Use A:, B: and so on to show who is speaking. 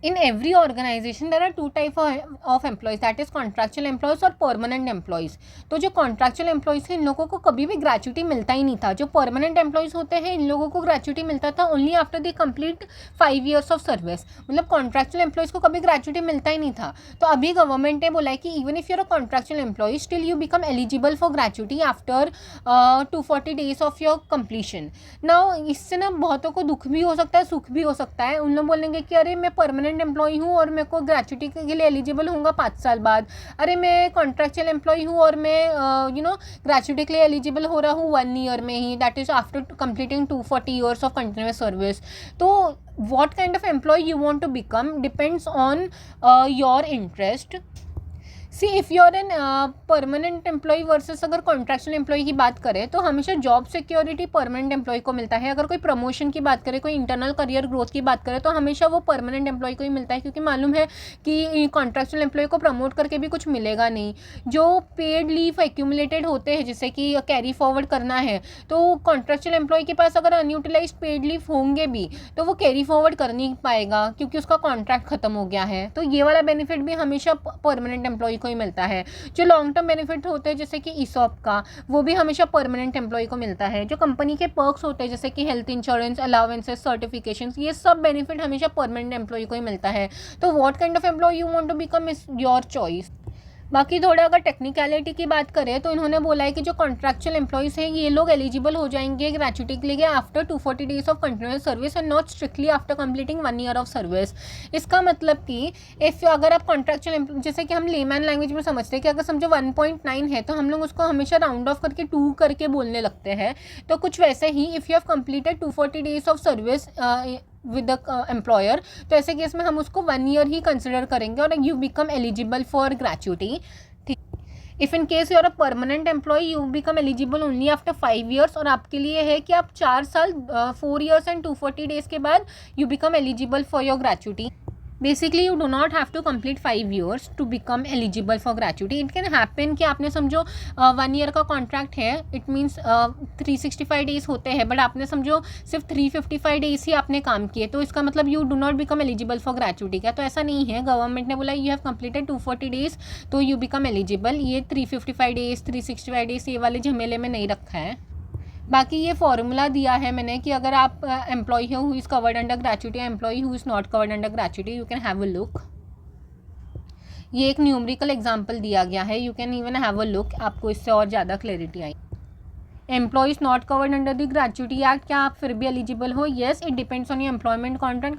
A: In every organization there are two type of employees, that is contractual employees और permanent employees. तो जो contractual employees हैं इन लोगों को कभी भी gratuity मिलता ही नहीं था. जो permanent employees होते हैं इन लोगों को gratuity मिलता था only after they complete 5 years of service. मतलब contractual employees को कभी gratuity मिलता ही नहीं था. तो अभी गवर्नमेंट ने बोला है कि even if you're a contractual employee still you become eligible for gratuity after 240 days of your completion. Now इससे ना बहुतों को दुख भी हो सकता है, सुख भी हो सकता है. उन लोग बोलेंगे कि अरे मैं परमानेंट एम्प्लॉय हूँ और मेरे को ग्रेचुटी के लिए एलिजिबल होऊंगा 5 साल बाद. अरे मैं कॉन्ट्रैक्चुअल एम्प्लॉय हूँ और मैं ग्रेचुटी के लिए एलिजिबल हो रहा हूँ 1 ईयर में ही, that is after completing 240 years of continuous service. तो what kind of employee you want to become depends on your interest. See if you are an permanent employ versus अगर contractual employ की बात करें तो हमेशा job security permanent employ को मिलता है. अगर कोई प्रमोशन की बात करें, कोई इंटरनल करियर ग्रोथ की बात करें तो हमेशा वो परमानेंट एम्प्लॉय को ही मिलता है, क्योंकि मालूम है कि कॉन्ट्रैक्चुअल एम्प्लॉय को प्रमोट करके भी कुछ मिलेगा नहीं. जो पेड लीव एक्यूमुलेटेड होते हैं जिससे कि कैरी फॉरवर्ड करना है, तो कॉन्ट्रैक्चुअल एम्प्लॉय के पास अगर अनयूटिलाइज पेड लीव होंगे भी तो वो कैरी फॉरवर्ड कर नहीं पाएगा क्योंकि उसका कॉन्ट्रैक्ट खत्म हो गया है. तो ये वाला बेनिफिट भी हमेशा परमानेंट एम्प्लॉय को ही मिलता है. जो लॉन्ग टर्म बेनिफिट होते हैं जैसे कि ईसॉप का, वो भी हमेशा परमानेंट एम्प्लॉय को मिलता है. जो कंपनी के पर्क्स होते हैं जैसे कि हेल्थ इंश्योरेंस, अलाउंसेस, सर्टिफिकेशन, ये सब बेनिफिट हमेशा परमानेंट एम्प्लॉय को ही मिलता है. तो what kind of employ you want to become is your choice. बाकी थोड़ा अगर टेक्निकलिटी की बात करें तो इन्होंने बोला है कि जो कॉन्ट्रैक्चुअल एम्प्लॉयज़ हैं ये लोग एलिजिबल हो जाएंगे ग्रेचुटी के लिए after 240 days of continuous service and not strictly after completing 1 year of service. इसका मतलब कि इफ़ अगर आप कॉन्ट्रैक्चुअल, जैसे कि हम लेमैन लैंग्वेज में समझते हैं कि अगर समझो 1.9 है तो हम लोग उसको हमेशा राउंड ऑफ करके 2 करके बोलने लगते हैं. तो कुछ वैसे ही if you have completed 240 days of service with the employer, तो ऐसे केस में हम उसको 1 ईयर ही कंसिडर करेंगे और you become eligible for gratuity. If in case you are a permanent employ you become eligible only after 5 years, और आपके लिए है कि आप 4 साल 4 ईयर्स एंड 240 डेज के बाद you become eligible for your gratuity. Basically you do not have to complete 5 years to become eligible for gratuity. It can happen कि आपने समझो 1 ईयर का कॉन्ट्रैक्ट है, इट मीन्स 365 डेज होते हैं, बट आपने समझो सिर्फ 355 डेज ही आपने काम किए, तो इसका मतलब you do not become eligible for gratuity. क्या? तो ऐसा नहीं है. गवर्नमेंट ने बोला यू हैव कंप्लीटेड 240 डेज तो यू बिकम एलिजिबल. ये 355 डेज 365 डेज ये वाले झमेले में नहीं रखा है. बाकी ये फॉर्मूला दिया है मैंने कि अगर आप एम्प्लॉय हो who is covered under gratuity, employ who is not covered under gratuity, you can have a look. ये एक न्यूमेरिकल एग्जांपल दिया गया है, you can even have a look, आपको इससे और ज़्यादा क्लैरिटी आई. Employees not covered under the gratuity act, क्या आप फिर भी एलिजिबल हो? Yes, it depends on your employment contract.